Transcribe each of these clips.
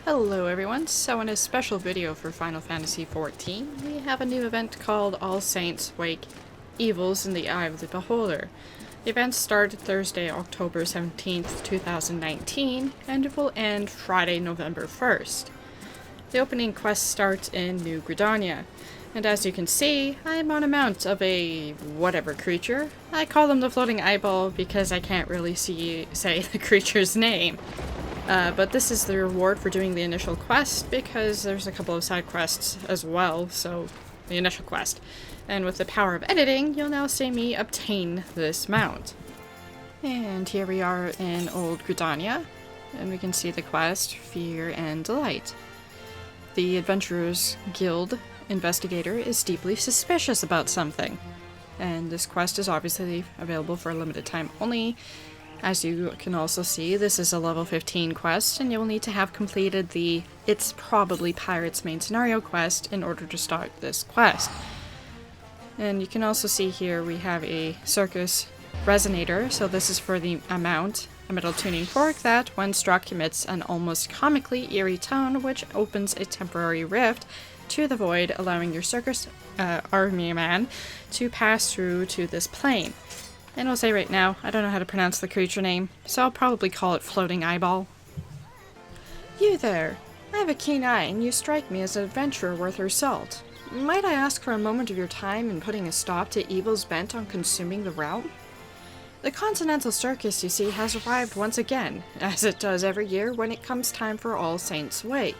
Hello everyone, so in a special video for Final Fantasy XIV, we have a new event called All Saints Wake Evils in the Eye of the Beholder. The event started Thursday, October 17th, 2019, and it will end Friday, November 1st. The opening quest starts in New Gridania, and as you can see, I am on a mount of a whatever creature. I call them the Floating Eyeball because I can't really say the creature's name. But this is the reward for doing the initial quest, because there's a couple of side quests as well, so the initial quest. And with the power of editing, you'll now see me obtain this mount. And here we are in Old Gridania, and we can see the quest, Fear and Delight. The Adventurers Guild investigator is deeply suspicious about something, and this quest is obviously available for a limited time only. As you can also see, this is a level 15 quest, and you'll need to have completed the It's Probably Pirates main scenario quest in order to start this quest. And you can also see here we have a circus resonator, so this is for the mount, a metal tuning fork that, when struck, emits an almost comically eerie tone which opens a temporary rift to the void, allowing your circus army man to pass through to this plane. And I'll say right now, I don't know how to pronounce the creature name, so I'll probably call it Floating Eyeball. You there! I have a keen eye, and you strike me as an adventurer worth her salt. Might I ask for a moment of your time in putting a stop to evils bent on consuming the realm? The Continental Circus, you see, has arrived once again, as it does every year when it comes time for All Saints Wake,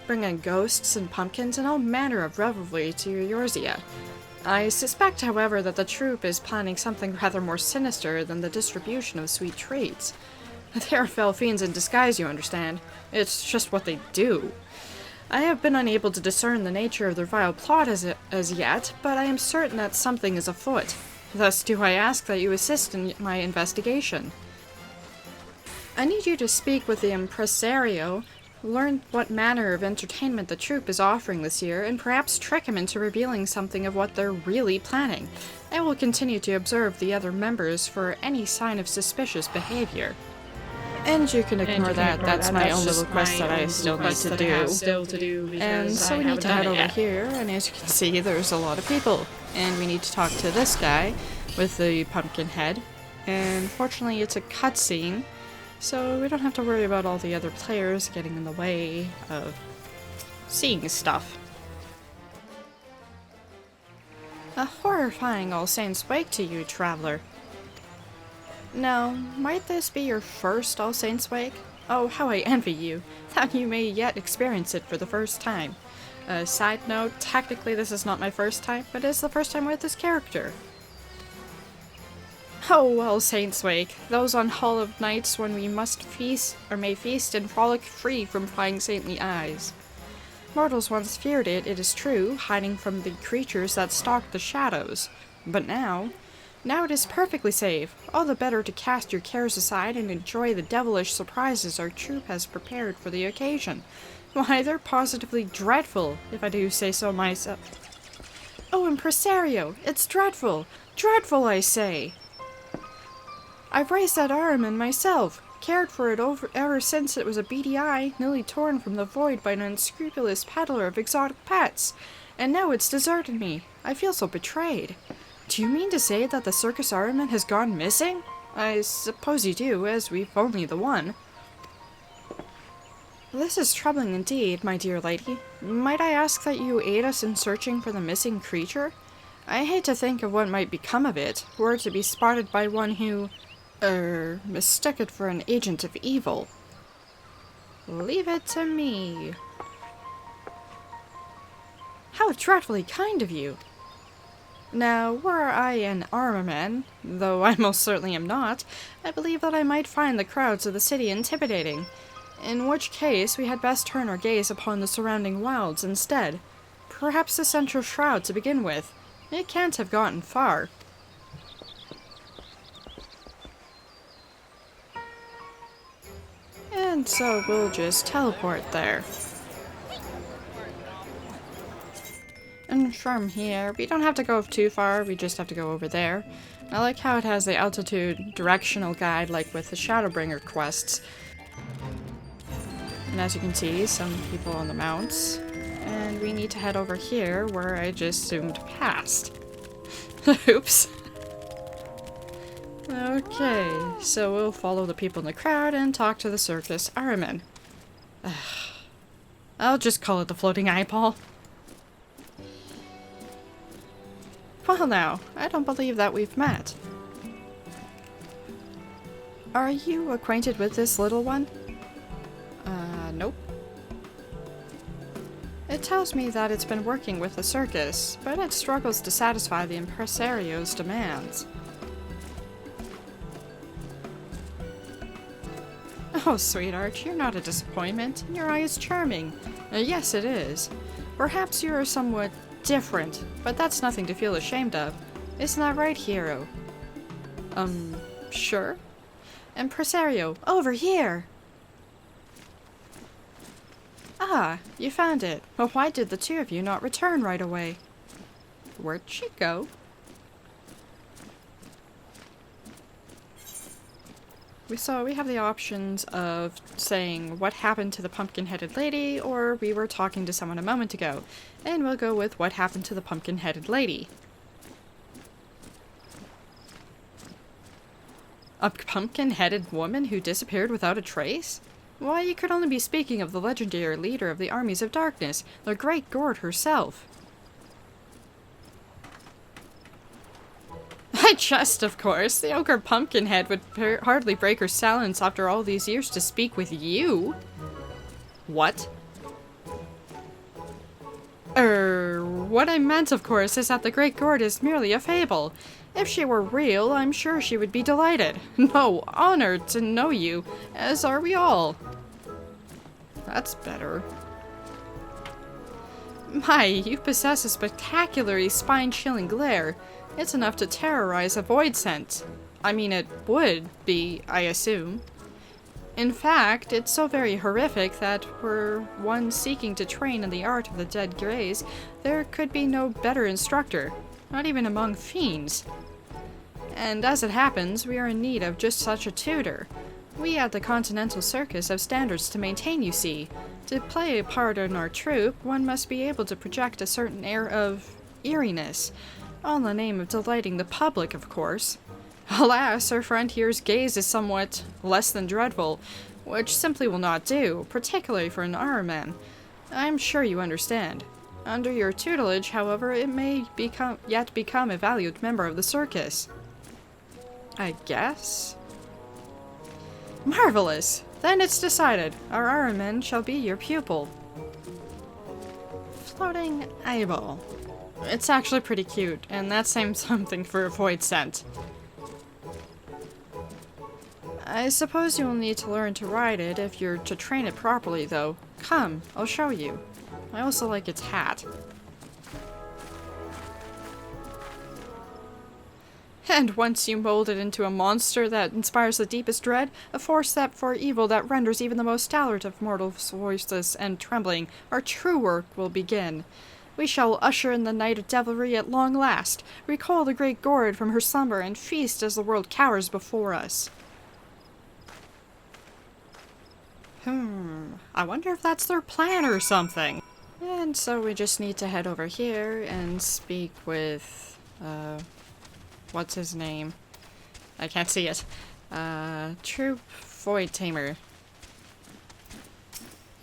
bringing ghosts and pumpkins and all manner of revelry to Eorzea. I suspect, however, that the troupe is planning something rather more sinister than the distribution of sweet treats. They are fell fiends in disguise, you understand. It's just what they do. I have been unable to discern the nature of their vile plot as yet, but I am certain that something is afoot. Thus do I ask that you assist in my investigation. I need you to speak with the impresario, learn what manner of entertainment the troupe is offering this year, and perhaps trick him into revealing something of what they're really planning. I will continue to observe the other members for any sign of suspicious behavior. And you can ignore that, that's my own little quest that I still need to do. And so we need to head over here, and as you can see, there's a lot of people. And we need to talk to this guy with the pumpkin head. And fortunately it's a cutscene, so we don't have to worry about all the other players getting in the way of seeing stuff. A horrifying All Saints Wake to you, traveler. Now, might this be your first All Saints Wake? Oh, how I envy you, that you may yet experience it for the first time. Side note, technically this is not my first time, but it's the first time with this character. Oh, All Saints Wake, those unhallowed nights when we must feast, or may feast and frolic free from prying saintly eyes. Mortals once feared it, it is true, hiding from the creatures that stalked the shadows. But now it is perfectly safe, all the better to cast your cares aside and enjoy the devilish surprises our troupe has prepared for the occasion. Why, they're positively dreadful, if I do say so myself. Oh, impresario, it's dreadful! Dreadful, I say! I've raised that Ahriman myself, cared for it ever since it was a beady eye, nearly torn from the void by an unscrupulous peddler of exotic pets, and now it's deserted me. I feel so betrayed. Do you mean to say that the circus Ahriman has gone missing? I suppose you do, as we've only the one. This is troubling indeed, my dear lady. Might I ask that you aid us in searching for the missing creature? I hate to think of what might become of it, were it to be spotted by one who mistook it for an agent of evil. Leave it to me. How dreadfully kind of you! Now, were I an armorman, though I most certainly am not, I believe that I might find the crowds of the city intimidating, in which case we had best turn our gaze upon the surrounding wilds instead. Perhaps the central shroud to begin with. It can't have gotten far. And so we'll just teleport there. And from here, we don't have to go too far, we just have to go over there. I like how it has the altitude directional guide like with the Shadowbringer quests. And as you can see, some people on the mounts. And we need to head over here where I just zoomed past. Oops. Okay, so we'll follow the people in the crowd and talk to the circus Araman. I'll just call it the floating eyeball. Well now, I don't believe that we've met. Are you acquainted with this little one? Nope. It tells me that it's been working with the circus, but it struggles to satisfy the impresario's demands. Oh, sweetheart, you're not a disappointment, and your eye is charming. Yes, it is. Perhaps you are somewhat different, but that's nothing to feel ashamed of. Isn't that right, hero? Sure? Impresario, over here! Ah, you found it. Well, why did the two of you not return right away? Where'd she go? We have the options of saying what happened to the pumpkin-headed lady, or we were talking to someone a moment ago. And we'll go with what happened to the pumpkin-headed lady. A pumpkin-headed woman who disappeared without a trace? Why, you could only be speaking of the legendary leader of the armies of darkness, the Great Gourd herself. I jest, of course. The ogre Pumpkinhead would hardly break her silence after all these years to speak with you. What? What I meant, of course, is that the Great Gourd is merely a fable. If she were real, I'm sure she would be delighted. No, honored to know you, as are we all. That's better. My, you possess a spectacularly spine-chilling glare. It's enough to terrorize a void scent. I mean, it would be, I assume. In fact, it's so very horrific that for one seeking to train in the art of the dead greys, there could be no better instructor, not even among fiends. And as it happens, we are in need of just such a tutor. We at the Continental Circus have standards to maintain, you see. To play a part in our troupe, one must be able to project a certain air of eeriness. All in the name of delighting the public, of course. Alas, our friend here's gaze is somewhat less than dreadful, which simply will not do, particularly for an Araman. I'm sure you understand. Under your tutelage, however, it may yet become a valued member of the circus. I guess? Marvelous! Then it's decided. Our Araman shall be your pupil. Floating eyeball. It's actually pretty cute, and that's saying something for a void scent. I suppose you'll need to learn to ride it if you're to train it properly, though. Come, I'll show you. I also like its hat. And once you mold it into a monster that inspires the deepest dread, a force for evil that renders even the most stalwart of mortals voiceless and trembling, our true work will begin. We shall usher in the night of devilry at long last, recall the Great Gourd from her slumber, and feast as the world cowers before us. I wonder if that's their plan or something. And so we just need to head over here and speak with, what's his name? I can't see it. Troop Void Tamer.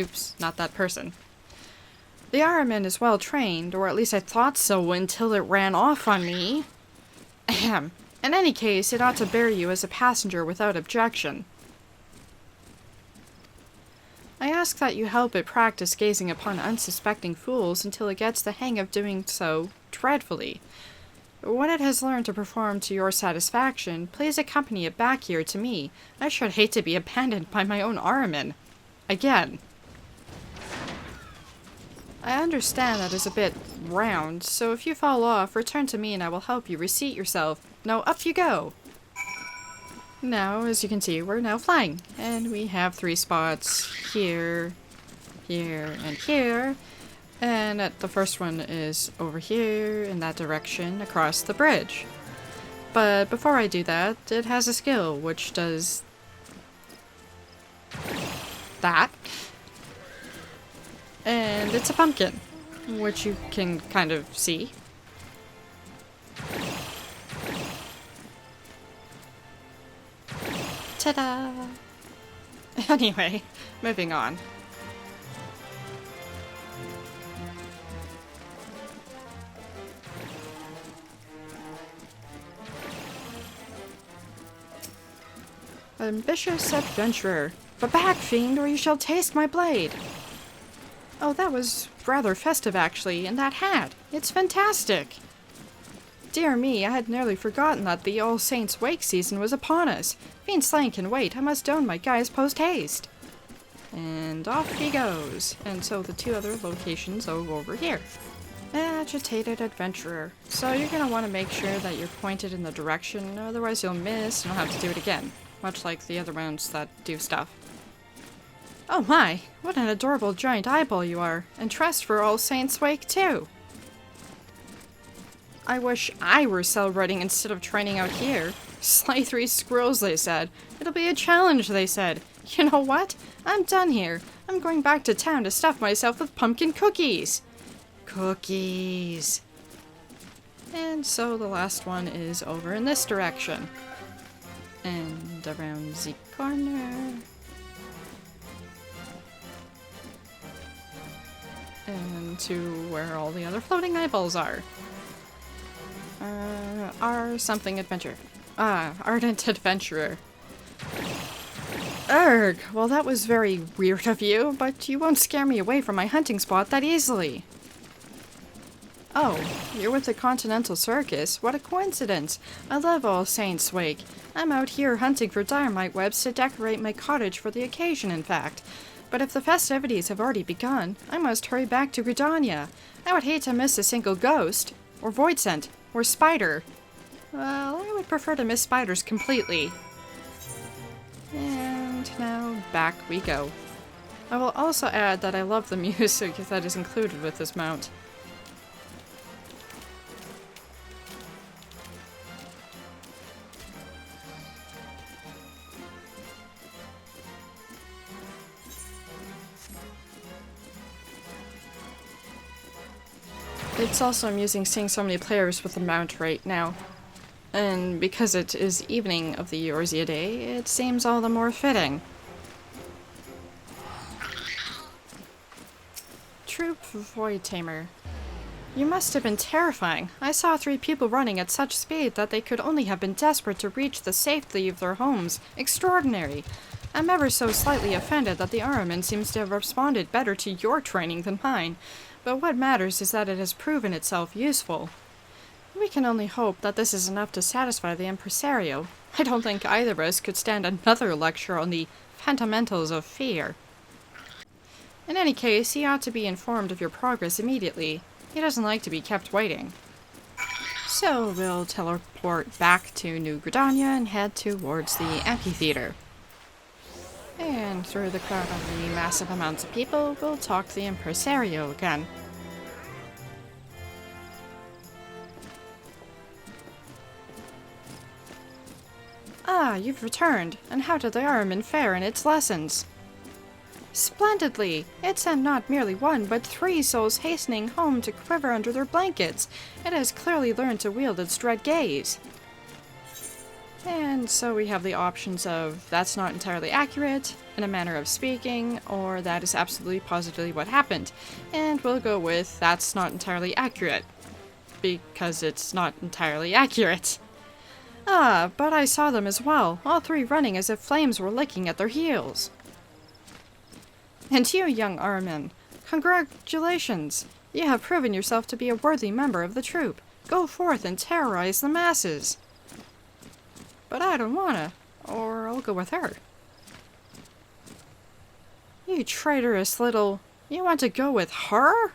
Oops, not that person. The Araman is well trained, or at least I thought so until it ran off on me. Ahem. In any case, it ought to bear you as a passenger without objection. I ask that you help it practice gazing upon unsuspecting fools until it gets the hang of doing so dreadfully. When it has learned to perform to your satisfaction, please accompany it back here to me. I should hate to be abandoned by my own Araman. Again. I understand that is a bit round, so if you fall off, return to me and I will help you reseat yourself. Now up you go! Now, as you can see, we're now flying. And we have 3 spots here, here, and here. And the first one is over here, in that direction, across the bridge. But before I do that, it has a skill, which does that. And it's a pumpkin, which you can kind of see. Ta-da! Anyway, moving on. Ambitious adventurer, but back, fiend, or you shall taste my blade! Oh, that was rather festive, actually, and that hat! It's fantastic! Dear me, I had nearly forgotten that the All Saints' Wake season was upon us. Fiend slaying can wait, I must don my guise post-haste! And off he goes. And so the two other locations go over here. Agitated adventurer. So you're gonna want to make sure that you're pointed in the direction, otherwise you'll miss and you'll have to do it again. Much like the other rounds that do stuff. Oh my! What an adorable giant eyeball you are! And dressed for All Saints' Wake too! I wish I were celebrating instead of training out here. Slay 3 squirrels, they said. It'll be a challenge, they said. You know what? I'm done here. I'm going back to town to stuff myself with pumpkin cookies. Cookies. And so the last one is over in this direction. And around the corner. And to where all the other floating eyeballs are. Something adventure. Ardent adventurer. Erg! Well, that was very weird of you, but you won't scare me away from my hunting spot that easily. Oh, you're with the Continental Circus? What a coincidence! I love All Saints' Wake. I'm out here hunting for dynamite webs to decorate my cottage for the occasion, in fact. But if the festivities have already begun, I must hurry back to Gridania. I would hate to miss a single ghost, or void scent, or spider. Well, I would prefer to miss spiders completely. And now back we go. I will also add that I love the music that is included with this mount. It's also amusing seeing so many players with the mount right now. And because it is evening of the Eorzea day, it seems all the more fitting. Troop Void Tamer. You must have been terrifying. I saw 3 people running at such speed that they could only have been desperate to reach the safety of their homes. Extraordinary. I'm ever so slightly offended that the Armin seems to have responded better to your training than mine. But what matters is that it has proven itself useful. We can only hope that this is enough to satisfy the impresario. I don't think either of us could stand another lecture on the fundamentals of fear. In any case, he ought to be informed of your progress immediately. He doesn't like to be kept waiting. So we'll teleport back to New Gridania and head towards the amphitheater. And through the crowd of the massive amounts of people, we'll talk to the impresario again. Ah, you've returned. And how did the Armin fare in its lessons? Splendidly! It sent not merely 1, but 3 souls hastening home to quiver under their blankets. It has clearly learned to wield its dread gaze. And so we have the options of that's not entirely accurate, in a manner of speaking, or that is absolutely positively what happened. And we'll go with that's not entirely accurate, because it's not entirely accurate. Ah, but I saw them as well, all 3 running as if flames were licking at their heels. And you, young Armin, congratulations! You have proven yourself to be a worthy member of the troupe. Go forth and terrorize the masses. But I don't wanna, or I'll go with her. You traitorous little... You want to go with her?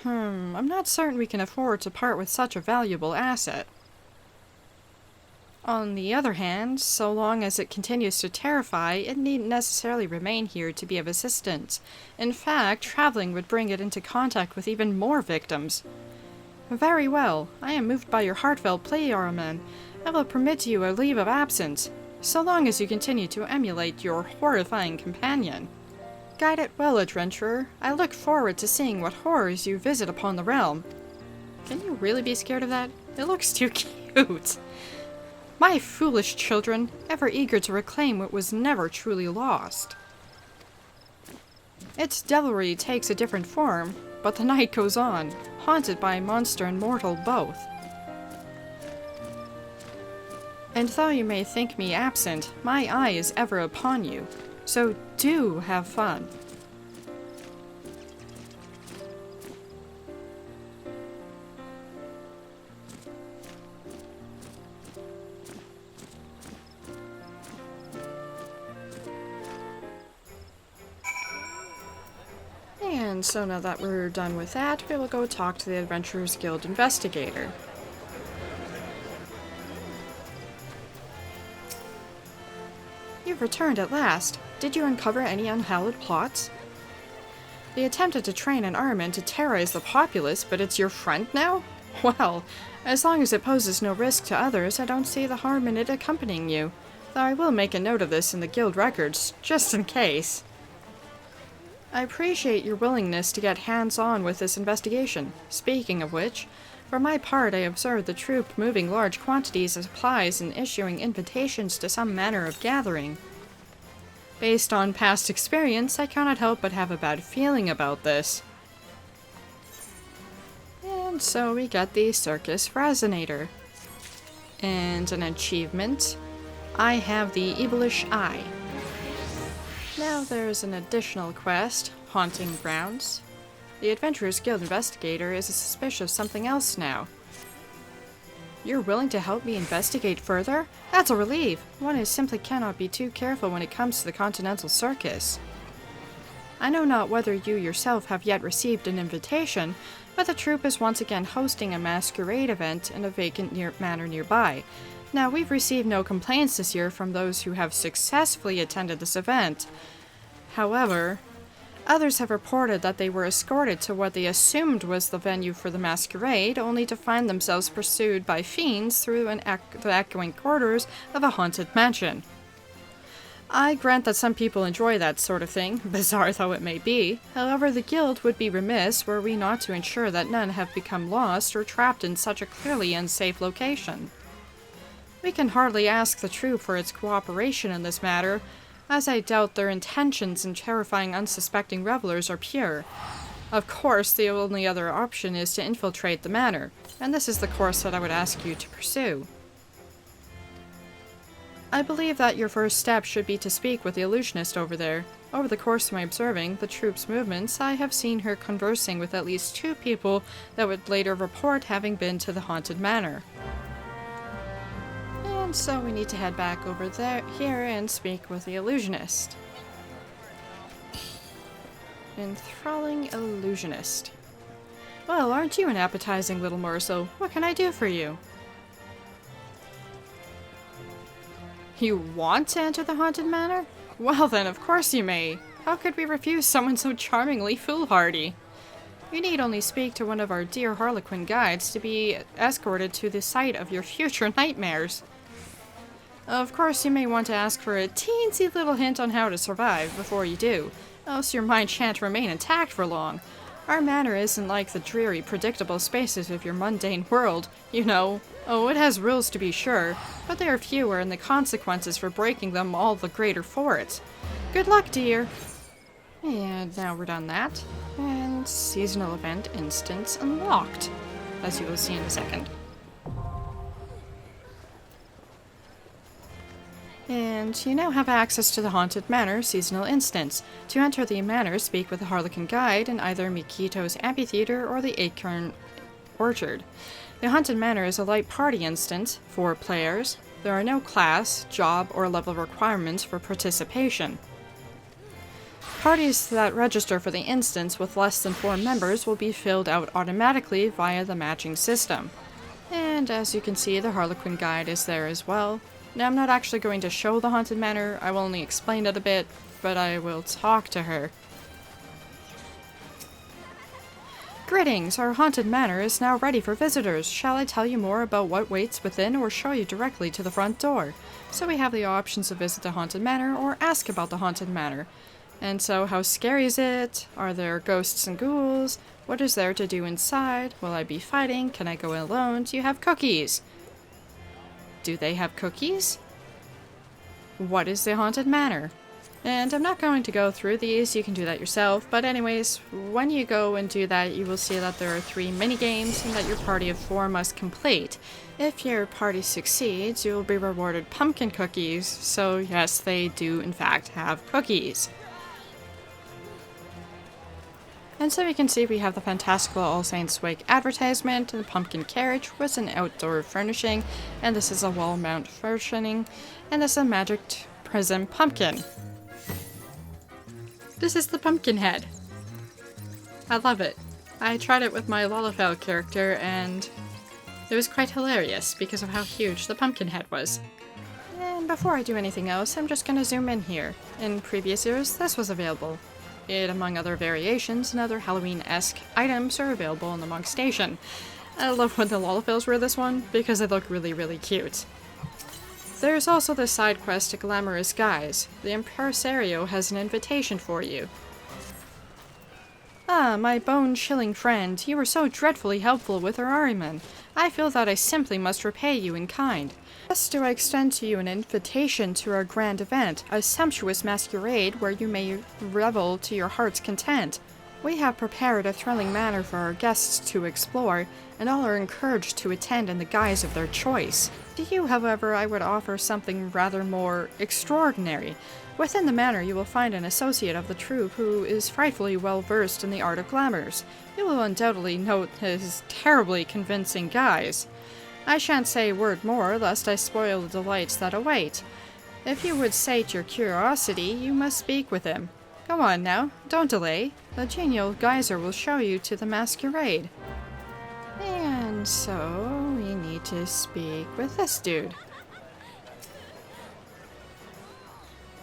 I'm not certain we can afford to part with such a valuable asset. On the other hand, so long as it continues to terrify, it needn't necessarily remain here to be of assistance. In fact, traveling would bring it into contact with even more victims. Very well. I am moved by your heartfelt plea, Armin. I will permit you a leave of absence, so long as you continue to emulate your horrifying companion. guide it well, adventurer. I look forward to seeing what horrors you visit upon the realm. Can you really be scared of that? It looks too cute. My foolish children, ever eager to reclaim what was never truly lost. Its devilry takes a different form, but the night goes on, haunted by monster and mortal both. And though you may think me absent, my eye is ever upon you, so do have fun. And so now that we're done with that, we will go talk to the Adventurers Guild investigator. You've returned at last. Did you uncover any unhallowed plots? They attempted to train an army to terrorize the populace, but it's your friend now? Well, as long as it poses no risk to others, I don't see the harm in it accompanying you. Though I will make a note of this in the guild records, just in case. I appreciate your willingness to get hands-on with this investigation. Speaking of which, for my part I observed the troop moving large quantities of supplies and issuing invitations to some manner of gathering. Based on past experience, I cannot help but have a bad feeling about this. And so we get the Circus Resonator. And an achievement. I have the Evilish Eye. Now there's an additional quest, Haunting Grounds. The Adventurers Guild investigator is suspicious of something else now. You're willing to help me investigate further? That's a relief. One simply cannot be too careful when it comes to the Continental Circus. I know not whether you yourself have yet received an invitation, but the troupe is once again hosting a masquerade event in a vacant manor nearby. Now, we've received no complaints this year from those who have successfully attended this event. However, others have reported that they were escorted to what they assumed was the venue for the masquerade, only to find themselves pursued by fiends through the echoing corridors of a haunted mansion. I grant that some people enjoy that sort of thing, bizarre though it may be. However, the guild would be remiss were we not to ensure that none have become lost or trapped in such a clearly unsafe location. We can hardly ask the troop for its cooperation in this matter, as I doubt their intentions in terrifying unsuspecting revelers are pure. Of course, the only other option is to infiltrate the manor, and this is the course that I would ask you to pursue. I believe that your first step should be to speak with the illusionist over there. Over the course of my observing the troop's movements, I have seen her conversing with at least 2 people that would later report having been to the Haunted Manor. And so we need to head back over here and speak with the illusionist. Enthralling illusionist. Well, aren't you an appetizing little morsel? What can I do for you? You want to enter the Haunted Manor? Well then, of course you may. How could we refuse someone so charmingly foolhardy? You need only speak to one of our dear Harlequin guides to be escorted to the site of your future nightmares. Of course, you may want to ask for a teensy little hint on how to survive before you do, else your mind shan't remain intact for long. Our manor isn't like the dreary, predictable spaces of your mundane world, you know. Oh, it has rules to be sure, but they are fewer and the consequences for breaking them all the greater for it. Good luck, dear! And now we're done that. And seasonal event instance unlocked, as you will see in a second. And you now have access to the Haunted Manor seasonal instance. To enter the manor, speak with the Harlequin guide in either Mikito's Amphitheater or the Acorn Orchard. The Haunted Manor is a light party instance, 4 players. There are no class, job, or level requirements for participation. Parties that register for the instance with less than 4 members will be filled out automatically via the matching system. And as you can see, the Harlequin guide is there as well. Now, I'm not actually going to show the Haunted Manor, I will only explain it a bit, but I will talk to her. Greetings, our Haunted Manor is now ready for visitors. Shall I tell you more about what waits within or show you directly to the front door? So we have the options to visit the Haunted Manor or ask about the Haunted Manor. And so, how scary is it? Are there ghosts and ghouls? What is there to do inside? Will I be fighting? Can I go alone? Do you have cookies? Do they have cookies? What is the Haunted Manor? And I'm not going to go through these, you can do that yourself, but anyways, when you go and do that, you will see that there are 3 mini-games and that your party of 4 must complete. If your party succeeds, you will be rewarded pumpkin cookies, so yes, they do in fact have cookies. And so you can see we have the fantastical All Saints Wake advertisement, and the pumpkin carriage was an outdoor furnishing, and this is a wall mount furnishing, and this is a magic prism pumpkin. This is the pumpkin head. I love it. I tried it with my Lalafell character and it was quite hilarious because of how huge the pumpkin head was. And before I do anything else, I'm just gonna zoom in here. In previous years, this was available. It, among other variations and other Halloween-esque items, are available on the Monk Station. I love when the Lalafells wear this one because they look really, really cute. There's also the side quest to Glamorous Guys. The Impresario has an invitation for you. Ah, my bone-chilling friend, you were so dreadfully helpful with our Ariman. I feel that I simply must repay you in kind. Thus do I extend to you an invitation to our grand event, a sumptuous masquerade where you may revel to your heart's content. We have prepared a thrilling manor for our guests to explore, and all are encouraged to attend in the guise of their choice. To you, however, I would offer something rather more extraordinary. Within the manor you will find an associate of the troupe who is frightfully well versed in the art of glamours. You will undoubtedly note his terribly convincing guise. I shan't say a word more, lest I spoil the delights that await. If you would sate your curiosity, you must speak with him. Go on now, don't delay. The genial geyser will show you to the masquerade. And so, we need to speak with this dude.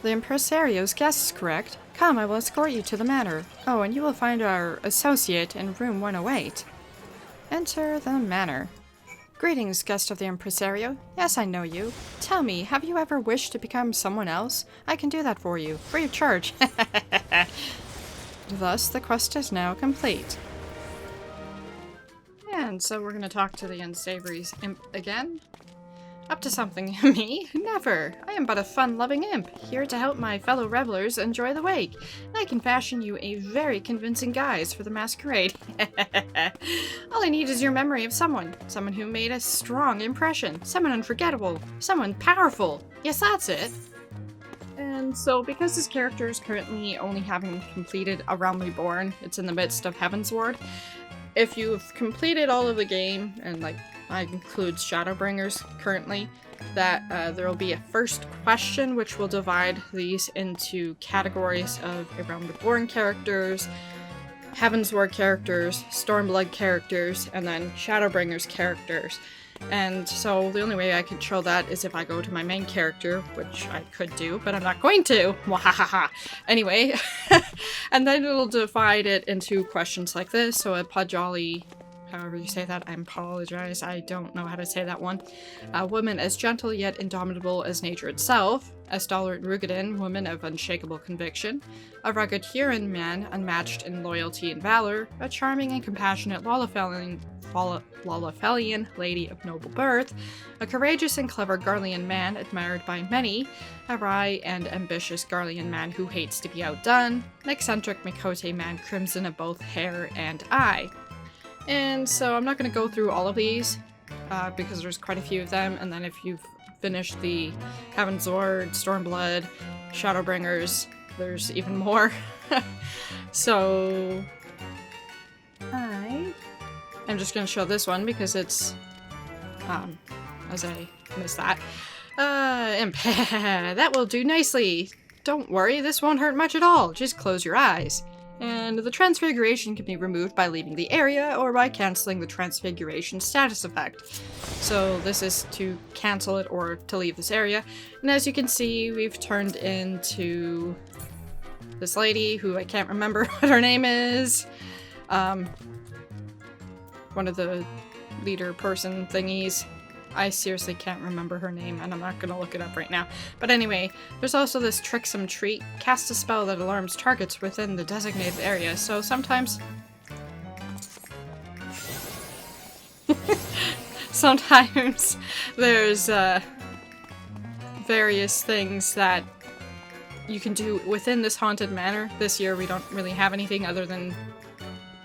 The Impresario's guests, correct? Come, I will escort you to the manor. Oh, and you will find our associate in room 108. Enter the manor. Greetings, guest of the Impresario. Yes, I know you. Tell me, have you ever wished to become someone else? I can do that for you, free of charge. Thus, the quest is now complete. And so we're going to talk to the Unsavory's imp again. Up to something, me? Never! I am but a fun-loving imp, here to help my fellow revelers enjoy the wake. And I can fashion you a very convincing guise for the masquerade. All I need is your memory of someone. Someone who made a strong impression. Someone unforgettable. Someone powerful. Yes, that's it. And so, because this character is currently only having completed A Realm Reborn, it's in the midst of Heavensward. If you've completed all of the game, and like I include Shadowbringers currently, that there will be a first question which will divide these into categories of A Realm Reborn characters, Heavensward characters, Stormblood characters, and then Shadowbringers characters. And so the only way I can show that is if I go to my main character, which I could do, but I'm not going to. Wahahaha. Anyway, and then it'll divide it into questions like this. So a Pajali, however you say that, I apologize, I don't know how to say that one. A woman as gentle yet indomitable as nature itself. A stalwart Rugadin, woman of unshakable conviction. A rugged Huron man, unmatched in loyalty and valor. A charming and compassionate Lalafellian lady of noble birth. A courageous and clever Garlean man admired by many. A wry and ambitious Garlean man who hates to be outdone. An eccentric Mikote man crimson of both hair and eye. And so I'm not going to go through all of these because there's quite a few of them, and then if you've finished the Heavensward, Stormblood, Shadowbringers, there's even more. So I'm just going to show this one because it's as I missed that. Imp. That will do nicely. Don't worry, this won't hurt much at all. Just close your eyes. And the transfiguration can be removed by leaving the area or by cancelling the transfiguration status effect. So this is to cancel it or to leave this area. And as you can see, we've turned into this lady who I can't remember what her name is. One of the leader person thingies. I seriously can't remember her name, and I'm not gonna look it up right now. But anyway, there's also this tricksome treat. Cast a spell that alarms targets within the designated area, so sometimes... sometimes there's various things that you can do within this Haunted Manor. This year we don't really have anything other than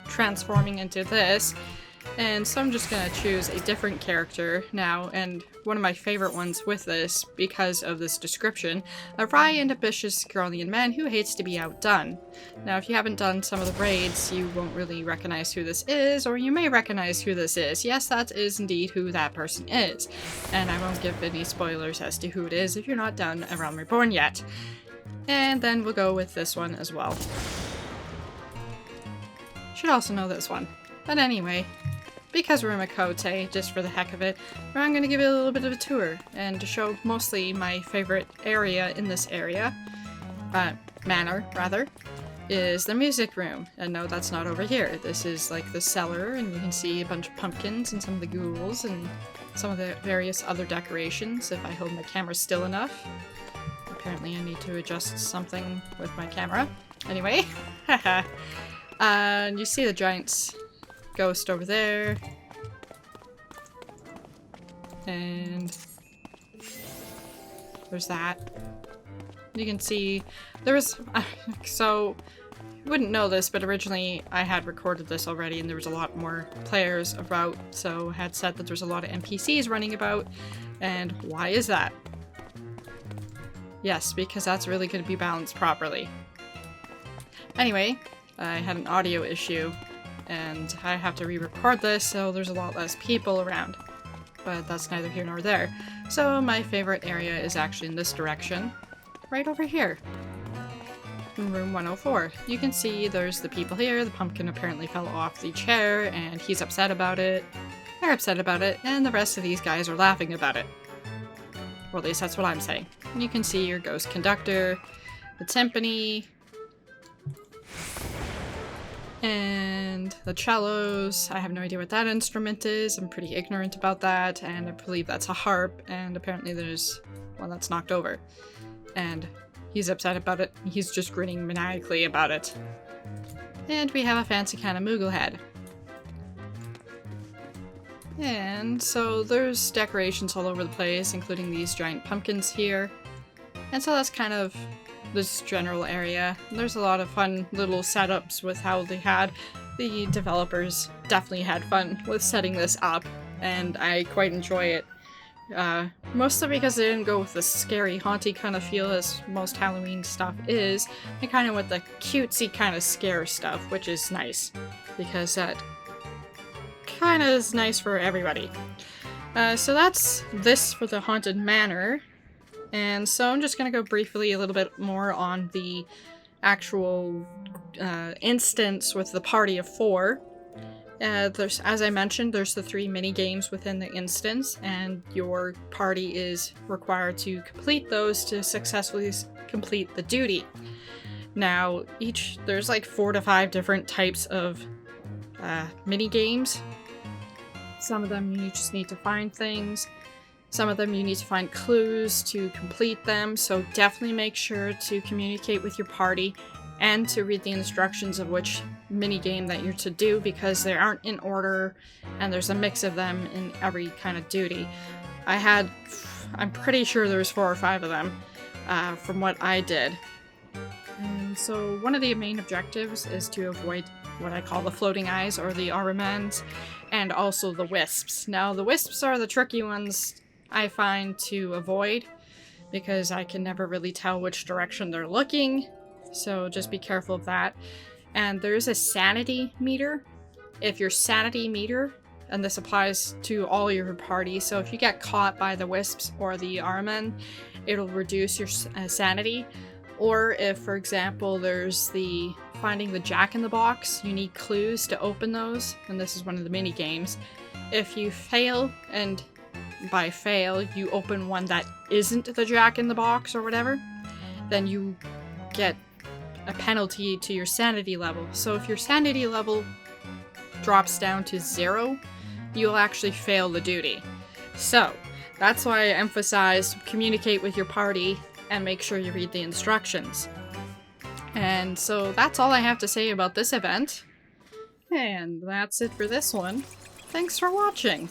transforming into this. And so I'm just gonna choose a different character now, and one of my favorite ones with this, because of this description, a wry and ambitious Girlian man who hates to be outdone. Now if you haven't done some of the raids, you won't really recognize who this is, or you may recognize who this is. Yes, that is indeed who that person is. And I won't give any spoilers as to who it is if you're not done A Realm Reborn yet. And then we'll go with this one as well. Should also know this one. But anyway, because we're in Makote, just for the heck of it, I'm going to give it a little bit of a tour, and to show mostly my favorite area in this area, manor, rather, is the music room. And no, that's not over here. This is like the cellar, and you can see a bunch of pumpkins and some of the ghouls and some of the various other decorations, if I hold my camera still enough. Apparently I need to adjust something with my camera. Anyway, and you see the giant's ghost over there, and there's that. You can see there was so you wouldn't know this, but originally I had recorded this already and there was a lot more players about, so I had said that there's a lot of NPCs running about. And why is that? Yes, because that's really going to be balanced properly. Anyway, I had an audio issue and I have to re-record this, so there's a lot less people around. But that's neither here nor there. So my favorite area is actually in this direction, right over here. In room 104. You can see there's the people here. The pumpkin apparently fell off the chair and he's upset about it. They're upset about it, and the rest of these guys are laughing about it. Or at least that's what I'm saying. And you can see your ghost conductor, the timpani, and the cellos. I have no idea what that instrument is. I'm pretty ignorant about that, and I believe that's a harp, and apparently there's one that's knocked over. And he's upset about it. He's just grinning maniacally about it. And we have a fancy kind of Moogle head. And so there's decorations all over the place, including these giant pumpkins here. And so that's kind of this general area. There's a lot of fun little setups with how they had. The developers definitely had fun with setting this up, and I quite enjoy it. Mostly because they didn't go with the scary, haunty kind of feel as most Halloween stuff is, and kind of with the cutesy kind of scare stuff, which is nice, because that kind of is nice for everybody. So that's this for the Haunted Manor. And so I'm just going to go briefly a little bit more on the actual instance with the party of 4. There's, as I mentioned, there's the 3 mini games within the instance, and your party is required to complete those to successfully complete the duty. Now, there's like 4 to 5 different types of mini games. Some of them you just need to find things. Some of them you need to find clues to complete them, so definitely make sure to communicate with your party and to read the instructions of which minigame that you're to do, because they aren't in order and there's a mix of them in every kind of duty. I'm pretty sure there's 4 or 5 of them from what I did. And so one of the main objectives is to avoid what I call the floating eyes, or the Aramans, and also the wisps. Now the wisps are the tricky ones I find to avoid, because I can never really tell which direction they're looking, so just be careful of that. And there's a sanity meter. If your sanity meter, and this applies to all your party, so if you get caught by the wisps or the Araman, it'll reduce your sanity. Or if, for example, there's the finding the jack-in-the-box, you need clues to open those, and this is one of the mini games. If you fail, and by fail you open one that isn't the jack-in-the-box or whatever, then you get a penalty to your sanity level. So if your sanity level drops down to 0, you'll actually fail the duty. So, that's why I emphasize communicate with your party and make sure you read the instructions. And so that's all I have to say about this event. And that's it for this one. Thanks for watching!